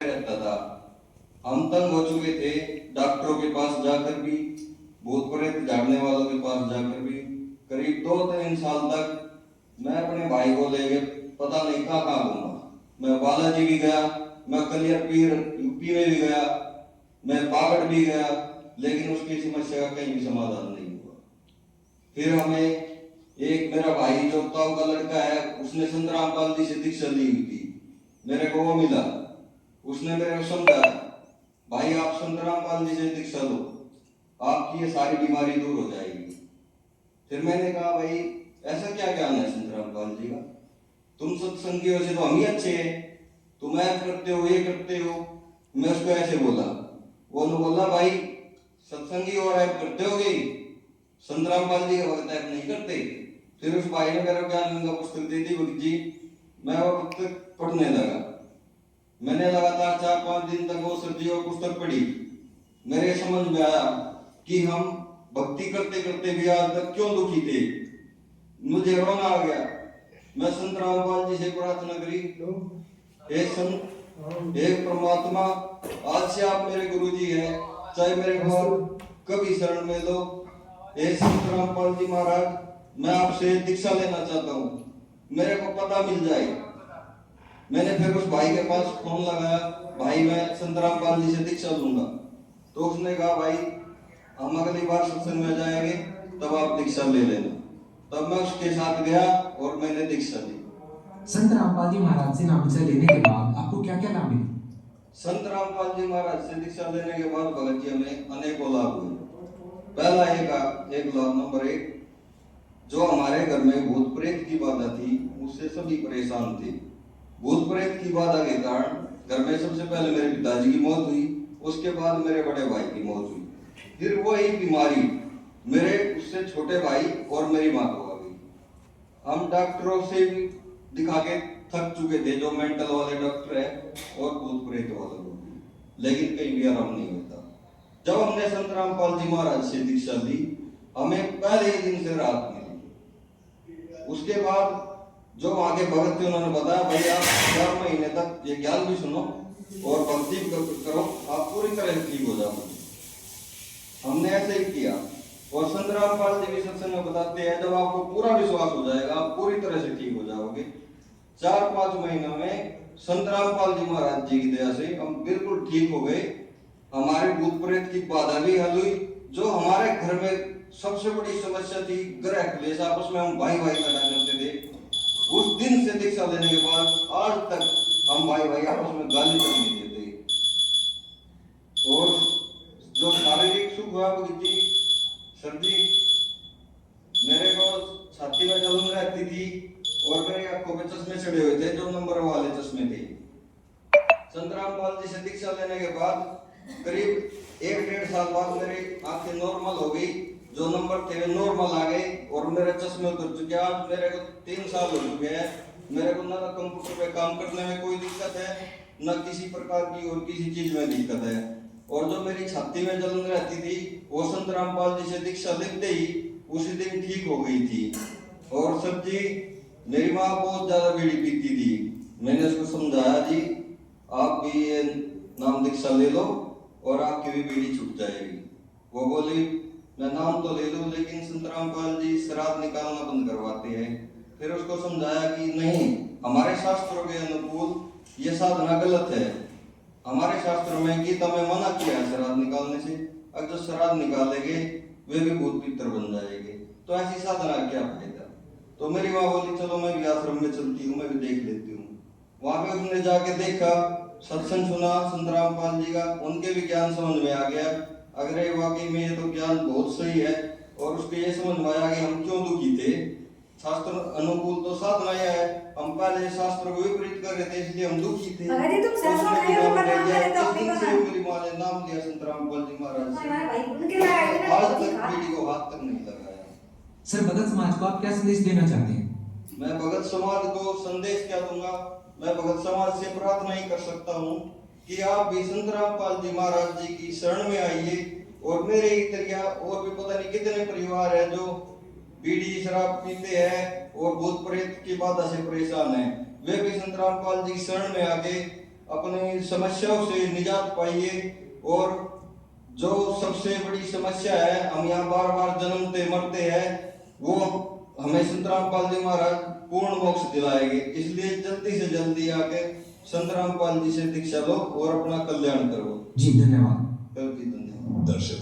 रहता था। हम तंग हो चुके थे डॉक्टरों के पास जाकर भी, भूत प्रेत झाड़ने वालों के पास जाकर भी। करीब 2-3 साल तक मैं अपने भाई को लेके पता नहीं कहाँ कहाँ घूमा। मैं बालाजी भी गया, मैं कलियर पीर यूपी में भी गया, मैं पागड़ भी गया, लेकिन उसकी समस्या का कहीं भी समाधान नहीं हुआ। फिर हमें एक मेरा भाई जो ताऊ का लड़का है, उसने संत रामपाल जी से दीक्षा ली हुई थी, मेरे को वो मिला। उसने मेरे को समझाया, भाई आप संत रामपाल जी से दीक्षा लो, आपकी ये सारी बीमारी दूर हो जाएगी। फिर मैंने कहा, भाई ऐसा क्या ज्ञान है संत रामपाल जी का? तुम सत्संगियों से तो हम ही अच्छे हैं, तुम ऐप करते हो, ये करते हो। मैं उसको ऐसे बोला, वो ने बोला, भाई सत्संगी और ऐप करते होगे, संत रामपाल जी के भक्त ऐप नहीं करते। फिर उस भाई ने मेरा ज्ञान गंगा पुस्तक दे दी भक्त जी। मैं वो पुस्तक पढ़ने लगा। मैंने लगातार 4-5 दिन तक वो सर जी और पुस्तक पढ़ी। मेरे समझ में आया कि हम भक्ति करते करते भी आज तक क्यों दुखी थे। मुझे रोना आ गया। मैं संत रामपाल जी से प्रार्थना करी, हे संत, हे परमात्मा, आज से आप मेरे गुरु जी हैं, चाहे मेरे को आप कभी शरण में लो। हे संत रामपाल जी महाराज, मैं आपसे दीक्षा लेना चाहता हूँ, मेरे को पता मिल जाए। मैंने फिर उस भाई के पास फोन लगाया, भाई मैं संत रामपाल जी से दीक्षा लूंगा। तो उसने कहा, भाई हम अगली बार सत्संग में जाएंगे तब आप दीक्षा ले लेना। तब मैं उसके साथ गया और मैंने दीक्षा ली। संत रामपाल जी महाराज से नाम दीक्षा लेने के बाद आपको क्या क्या लाभ मिले? संत रामपाल जी महाराज से दीक्षा लेने के बाद भगत जी हमें अनेकों लाभ हुए। पहला एक लाभ नंबर 1, जो हमारे घर में भूत प्रेत की बाधा थी, उससे सभी परेशान थे। भूत प्रेत की बाधा के कारण घर में सबसे पहले मेरे पिताजी की मौत हुई, उसके बाद मेरे बड़े भाई की मौत हुई। फिर वही बीमारी मेरे उससे छोटे भाई और मेरी माँ को आ गई। हम डॉक्टरों से भी दिखा के थक चुके थे, जो मेंटल वाले डॉक्टर है और भूत प्रेत वाले लोग, लेकिन कहीं भी आराम नहीं होता। जब हमने संत रामपाल जी महाराज से दीक्षा ली, हमें पहले ही दिन से राहत मिली। उसके बाद जो आगे भगत थे उन्होंने बताया, भाई आप 4 महीने तक ये ज्ञान भी सुनो और भक्ति करो, आप पूरी तरह से ठीक हो जाओगे। हमने ऐसे ही किया और संत रामपाल जी भी सत्संग में बताते हैं, जब आपको पूरा विश्वास हो जाएगा, आप पूरी तरह से ठीक हो जाओगे। 4-5 महीनों में संत रामपाल जी महाराज जी की दया से हम बिल्कुल ठीक हो गए। हमारे भूत प्रेत की बाधा भी हल हुई। जो हमारे घर में सबसे बड़ी समस्या थी, ग्रह क्लेश, आपस में हम भाई भाई लड़ा करते थे, उस दिन से दीक्षा लेने के बाद आज तक हम भाई भाई आपस में गाली तक नहीं देते। और जो शारीरिक सुख हुआ जी, सर्दी, मेरे को छाती में जलन रहती थी और मेरी आंखों पे चश्मे चढ़े हुए थे, जो नंबर वाले चश्मे थे। संत रामपाल जी से दीक्षा लेने के बाद करीब 1-1.5 साल बाद मेरी आंखें नॉर्मल हो गई, जो नंबर थे नॉर्मल आ गए और मेरे चश्मे उतर चुके। आज मेरे को 3 साल हो चुके हैं। मेरे को ना कंप्यूटर पे काम करने में कोई दिक्कत है, न किसी प्रकार की और किसी चीज में दिक्कत है। और जो मेरी छाती में जलन रहती थी, वो संत रामपाल जी से दीक्षा लेते ही उसी दिन ठीक हो गई थी। और सब जी, मेरी माँ बहुत ज्यादा बीड़ी पीती थी। मैंने उसको समझाया, जी आप भी ये नाम दीक्षा ले लो और आपकी भी बीड़ी छूट जाएगी। वो बोली, मैं नाम तो ले लूं, लेकिन संत रामपाल जी श्राद्ध निकालना बंद करवाते हैं। फिर उसको समझाया कि नहीं, हमारे शास्त्रों के अनुकूल ये साधना गलत है। हमारे शास्त्रों में गीता में मना किया है श्राद्ध निकालने से। अगर जो श्राद्ध निकालेंगे वे भी भूत पितर बन जाएंगे, तो ऐसी साधना क्या फायदा। तो मेरी माँ बोली, चलो मैं भी आश्रम में चलती हूँ, मैं भी देख लेती हूँ। वहां पे उसने जाके देखा, सत्संग सुना संत रामपाल जी का, उनके भी ज्ञान समझ में आ गया। अगर ये वाकई में ये तो ज्ञान बहुत सही है। और उसके ये समझ में आया कि हम क्यों दुखी थे। शास्त्र अनुकूल तो साधना है, हम पहले शास्त्र को विपरीत कर रहे थे, इसलिए हम दुखी थे। अगर तुम उसने सरसों भी खाए नाम तो ले बना लिया। करे तो इस अपनी दिन से बना। मेरी माँ ने नाम लिया संत रामपाल जी महाराज से। हमारे भाई उनके लगाए ना आज तो तक खा। पीढ़ी को हाथ तक नहीं लगाया। सर, भगत समाज को आप क्या संदेश देना चाहते हैं? मैं भगत समाज को संदेश क्या दूंगा, मैं भगत समाज से प्रार्थना ही कर सकता हूँ कि आप भी संत रामपाल जी महाराज जी की शरण में आइए। और मेरे ही तरिया और भी पता नहीं कितने परिवार है जो बीड़ी शराब पीते हैं और भूत प्रेत की बाधा से परेशान है, वे भी संत रामपाल जी की शरण में आके अपनी समस्याओं से निजात पाइए। और जो सबसे बड़ी समस्या है, हम यहाँ बार बार जन्मते मरते हैं, वो हमें संत रामपाल जी महाराज पूर्ण मोक्ष दिलाएंगे। इसलिए जल्दी से जल्दी आके संत रामपाल जी से दीक्षा लो और अपना कल्याण करो। जी धन्यवाद। धन्यवाद। दर्शक